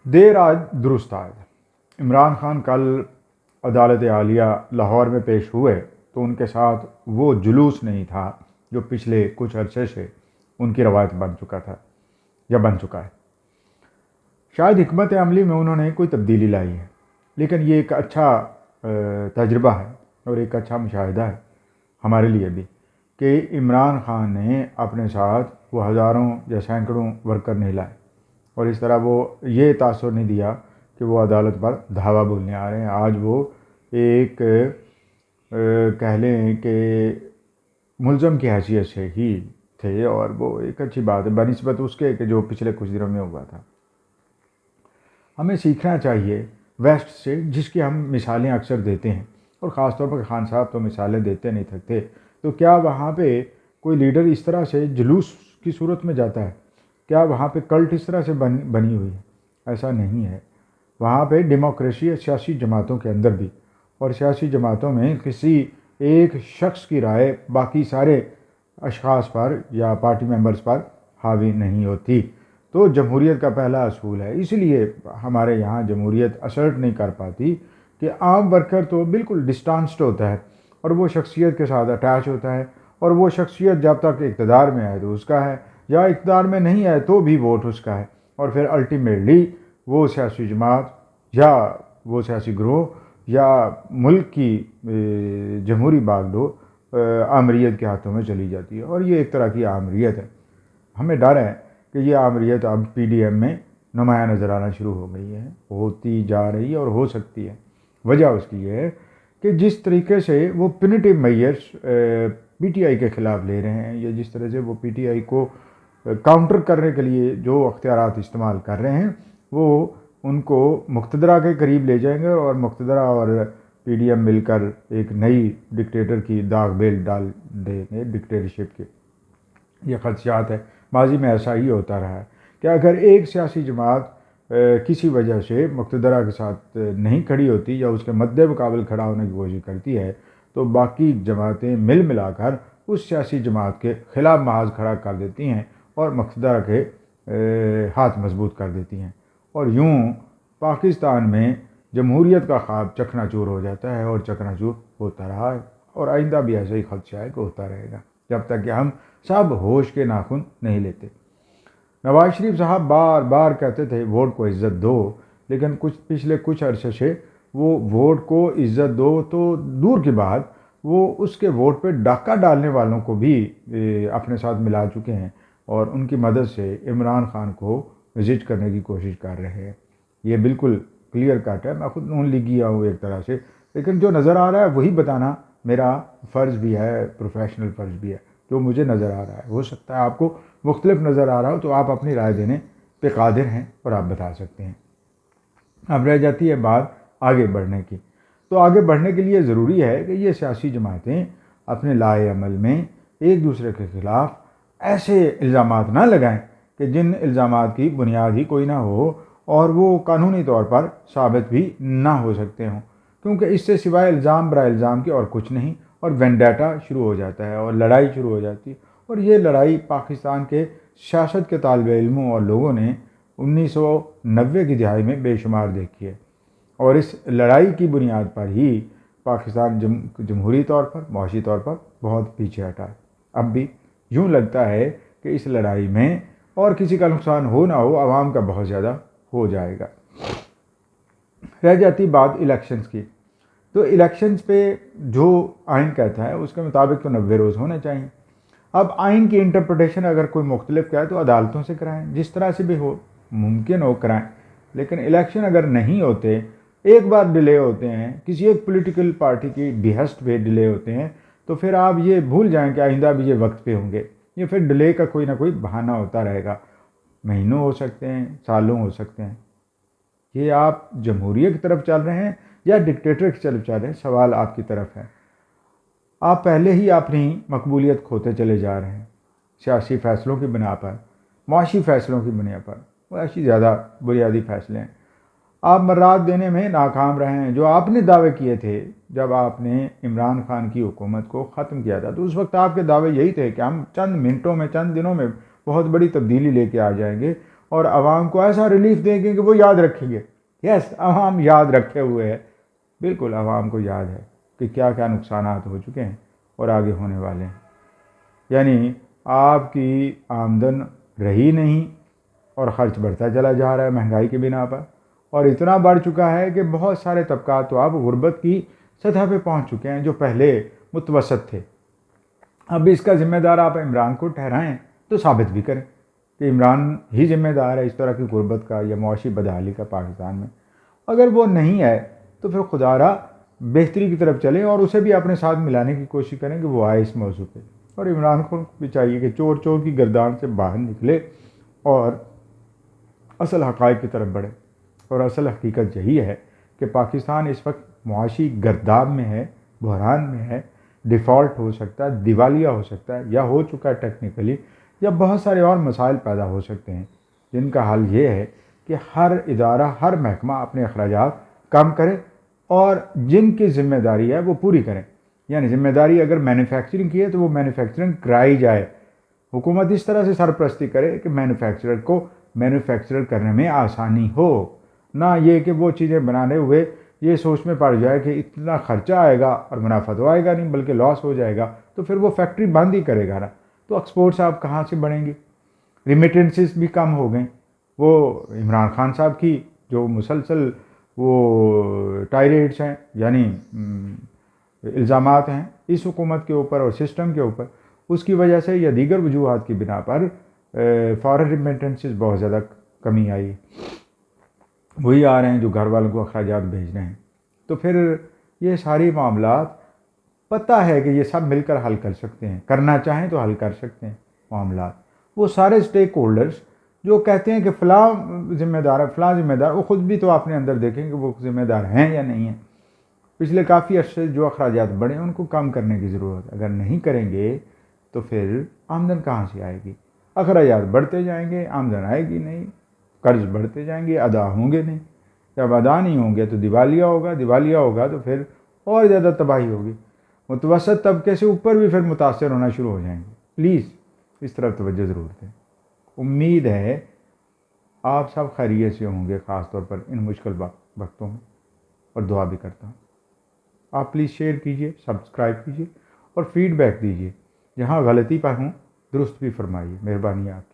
देर आज दुरुस्त आज। इमरान खान कल अदालत आलिया लाहौर में पेश हुए तो उनके साथ वो जुलूस नहीं था जो पिछले कुछ अरसे से उनकी रवायत बन चुका था या बन चुका है। शायद हिकमत अमली में उन्होंने कोई तब्दीली लाई है, लेकिन ये एक अच्छा तजर्बा है और एक अच्छा मुशाहिदा है हमारे लिए भी कि इमरान खान ने अपने साथ वो हज़ारों या सैकड़ों वर्कर नहीं लाए और इस तरह वो ये तासुर नहीं दिया कि वो अदालत पर धावा बोलने आ रहे हैं। आज वो एक कह लें कि मुलज़म की हैसियत से ही थे और वो एक अच्छी बात है बनिस्बत उसके कि जो पिछले कुछ दिनों में हुआ था। हमें सीखना चाहिए वेस्ट से, जिसकी हम मिसालें अक्सर देते हैं और ख़ास तौर पर खान साहब तो मिसालें देते नहीं थकते। तो क्या वहाँ पे कोई लीडर इस तरह से जुलूस की सूरत में जाता है? क्या वहाँ पे कल्ट इस तरह से बनी हुई है? ऐसा नहीं है। वहाँ पे डेमोक्रेसी है सियासी जमातों के अंदर भी, और सियासी जमातों में किसी एक शख्स की राय बाकी सारे अशखास पर या पार्टी मेंबर्स पर हावी नहीं होती। तो जमहूरियत का पहला असूल है, इसलिए हमारे यहाँ जमहूरियत असर्ट नहीं कर पाती कि आम वर्कर तो बिल्कुल डिस्टेंस्ड होता है और वो शख्सियत के साथ अटैच होता है, और वो शख्सियत जब तक इक़्तिदार में आए तो उसका है, या इक़्तिदार में नहीं आए तो भी वोट उसका है, और फिर अल्टीमेटली वो सियासी जमात या वो सियासी ग्रोह या मुल्क की जमहूरी बागडोर आमरीत के हाथों में चली जाती है। और ये एक तरह की आमरीत है। हमें डर है कि ये आमरीत अब PDM में नुमाया नज़र आना शुरू हो गई है, होती जा रही है और हो सकती है। वजह उसकी ये है कि जिस तरीके से वो पिनिटिव मेजर्स PTI के ख़िलाफ़ ले रहे हैं, या जिस तरह से वो PTI को काउंटर करने के लिए जो अख्तियारात इस्तेमाल कर रहे हैं, वो उनको मुक़्तदरा के करीब ले जाएंगे और मुक़्तदरा और PDM मिलकर एक नई डिक्टेटर की दाग बेल डाल देंगे डिक्टेटरशिप के। ये खदशात है। माजी में ऐसा ही होता रहा है कि अगर एक सियासी जमात किसी वजह से मुक़्तदरा के साथ नहीं खड़ी होती या उसके मद्दे मुकाबल खड़ा होने की कोशिश करती है, तो बाकी जमातें मिल मिलाकर उस सियासी जमात के ख़िलाफ़ महाज खड़ा कर देती हैं और मुक़्तदरा के हाथ मजबूत कर देती हैं। और यूँ पाकिस्तान में जमहूरियत का ख्वाब चकनाचूर हो जाता है और चकनाचूर होता रहा है, और आइंदा भी ऐसा ही खदशा है कि होता रहेगा जब तक कि हम सब होश के नाखून नहीं लेते। नवाज शरीफ साहब बार बार कहते थे वोट को इज़्ज़त दो, लेकिन पिछले कुछ अरसे से वो वोट को इज़्ज़त दो तो दूर की बात, वो उसके वोट पे डाका डालने वालों को भी अपने साथ मिला चुके हैं और उनकी मदद से इमरान खान को विजिट करने की कोशिश कर रहे हैं। ये बिल्कुल क्लियर कट है। मैं खुद नून लीगी हूँ एक तरह से, लेकिन जो नज़र आ रहा है वही बताना मेरा फ़र्ज़ भी है, प्रोफेशनल फ़र्ज़ भी है। जो मुझे नज़र आ रहा है, हो सकता है आपको मुख्तलिफ नज़र आ रहा हो, तो आप अपनी राय देने पे कादिर हैं और आप बता सकते हैं। अब रह जाती है बात आगे बढ़ने की। तो आगे बढ़ने के लिए ज़रूरी है कि ये सियासी जमातें अपने लाए अमल में एक दूसरे के ख़िलाफ़ ऐसे इल्ज़ामात ना लगाएं कि जिन इल्ज़ामात की बुनियाद ही कोई ना हो और वो कानूनी तौर पर साबित भी ना हो सकते हों, क्योंकि इससे सिवाय इल्ज़ाम बरा इल्ज़ाम के और कुछ नहीं, और वेंडाटा शुरू हो जाता है और लड़ाई शुरू हो जाती है। और ये लड़ाई पाकिस्तान के सियासत के तालिबे इल्मों और लोगों ने 1990 की दिहाई में बेशुमार देखी है, और इस लड़ाई की बुनियाद पर ही पाकिस्तान जमहूरी तौर पर, मुआशी तौर पर बहुत पीछे हटा है। अब भी यूँ लगता है कि इस लड़ाई में और किसी का नुकसान हो ना हो, आवाम का बहुत ज़्यादा हो जाएगा। रह जाती बात इलेक्शंस की। तो इलेक्शंस पे जो आइन कहता है उसके मुताबिक तो 90 रोज़ होने चाहिए। अब आइन की इंटरप्रटेशन अगर कोई मुख्तलिफ का है तो अदालतों से कराएं, जिस तरह से भी हो मुमकिन हो कराएं। लेकिन इलेक्शन अगर नहीं होते, एक बार डिले होते हैं, किसी एक पॉलिटिकल पार्टी की बिहस्ट पे डिले होते हैं, तो फिर आप ये भूल जाएं कि आइंदा भी ये वक्त पे होंगे। ये फिर डिले का कोई ना कोई बहाना होता रहेगा। महीनों हो सकते हैं, सालों हो सकते हैं। ये आप जमहूरियत की तरफ चल रहे हैं या डिक्टेटर की तरफ चल रहे हैं, सवाल आपकी तरफ है। आप पहले ही अपनी मकबूलियत खोते चले जा रहे हैं सियासी फ़ैसलों की बिना पर, मुआशी फ़ैसलों की बिना पर। वो ऐसी ज़्यादा बुनियादी फ़ैसले हैं। आप मर्रात देने में नाकाम रहे हैं। जो आपने दावे किए थे जब आपने इमरान खान की हुकूमत को ख़त्म किया था, तो उस वक्त आपके दावे यही थे कि हम चंद मिनटों में, चंद दिनों में बहुत बड़ी तब्दीली लेके आ जाएंगे और आवाम को ऐसा रिलीफ देंगे कि वो याद रखेंगे। यस, आवाम याद रखे हुए है, बिल्कुल आवाम को याद है कि क्या क्या नुकसानात हो चुके हैं और आगे होने वाले हैं। यानी आपकी आमदन रही नहीं और ख़र्च बढ़ता चला जा रहा है महंगाई के बिना पर, और इतना बढ़ चुका है कि बहुत सारे तबकात तो अब गुर्बत की सतह पे पहुंच चुके हैं जो पहले मुतवसत थे। अब इसका ज़िम्मेदार आप इमरान को ठहराएं तो साबित भी करें कि इमरान ही ज़िम्मेदार है इस तरह की गुर्बत का या मुआशी बदहाली का पाकिस्तान में। अगर वो नहीं है तो फिर खुदारा बेहतरी की तरफ चलें और उसे भी अपने साथ मिलाने की कोशिश करें कि वो आए इस मौजू पे। और इमरान को भी चाहिए कि चोर चोर की गर्दान से बाहर निकले और असल हक़ाइक़ की तरफ बढ़े। और असल हकीकत यही है कि पाकिस्तान इस वक्त मुआशी गर्दाब में है, बहरान में है, डिफ़ॉल्ट हो सकता है, दिवालिया हो सकता है या हो चुका है टेक्निकली, या बहुत सारे और मसाइल पैदा हो सकते हैं जिनका हल ये है कि हर इदारा, हर महकमा अपने अखराजात कम करे और जिनकी ज़िम्मेदारी है वो पूरी करें। यानी ज़िम्मेदारी अगर मैन्युफैक्चरिंग की है तो वो मैन्युफैक्चरिंग कराई जाए। हुकूमत इस तरह से सरपरस्ती करे कि मैन्युफैक्चरर को मैन्युफैक्चर करने में आसानी हो, ना ये कि वो चीज़ें बनाने हुए ये सोच में पड़ जाए कि इतना खर्चा आएगा और मुनाफा तो आएगा नहीं बल्कि लॉस हो जाएगा, तो फिर वो फैक्ट्री बंद ही करेगा ना। तो एक्सपोर्ट्स आप कहाँ से बढ़ेंगे? रिमिटेंसेस भी कम हो गई। वो इमरान खान साहब की जो मुसलसल वो टायरेट्स हैं, यानी इल्ज़ामात हैं इस हुकूमत के ऊपर और सिस्टम के ऊपर, उसकी वजह से या दीगर वजूहात की बिना पर फॉरेन रिमिटेंसेस बहुत ज़्यादा कमी आई। वही आ रहे हैं जो घर वालों को अखराजात भेज रहे हैं। तो फिर ये सारी मामलात पता है कि ये सब मिलकर हल कर सकते हैं, करना चाहें तो हल कर सकते हैं मामलात। वो सारे स्टेक होल्डर्स जो कहते हैं कि फ़लाँ ज़िम्मेदार है, फ़लाँ ज़िम्मेदार, वो ख़ुद भी तो अपने अंदर देखें कि वो ज़िम्मेदार हैं या नहीं हैं। पिछले काफ़ी अर्से जो अखराजात बढ़े उनको कम करने की ज़रूरत है। अगर नहीं करेंगे तो फिर आमदन कहाँ से आएगी? अखराजात बढ़ते जाएंगे, आमदन आएगी नहीं, कर्ज बढ़ते जाएंगे, अदा होंगे नहीं। जब अदा नहीं होंगे तो दिवालिया होगा, दिवालिया होगा तो फिर और ज़्यादा तबाही होगी। मुतवसत तबके से ऊपर भी फिर मुतासर होना शुरू हो जाएंगे। प्लीज़ इस तरफ तवज्जो ज़रूर दें। उम्मीद है आप सब खैरियत से होंगे, ख़ास तौर पर इन मुश्किल वक्तों में, और दुआ भी करता हूँ। आप प्लीज़ शेयर कीजिए, सब्सक्राइब कीजिए और फीडबैक दीजिए। जहाँ गलती पर हूँ दुरुस्त भी फरमाइए। मेहरबानी आपकी।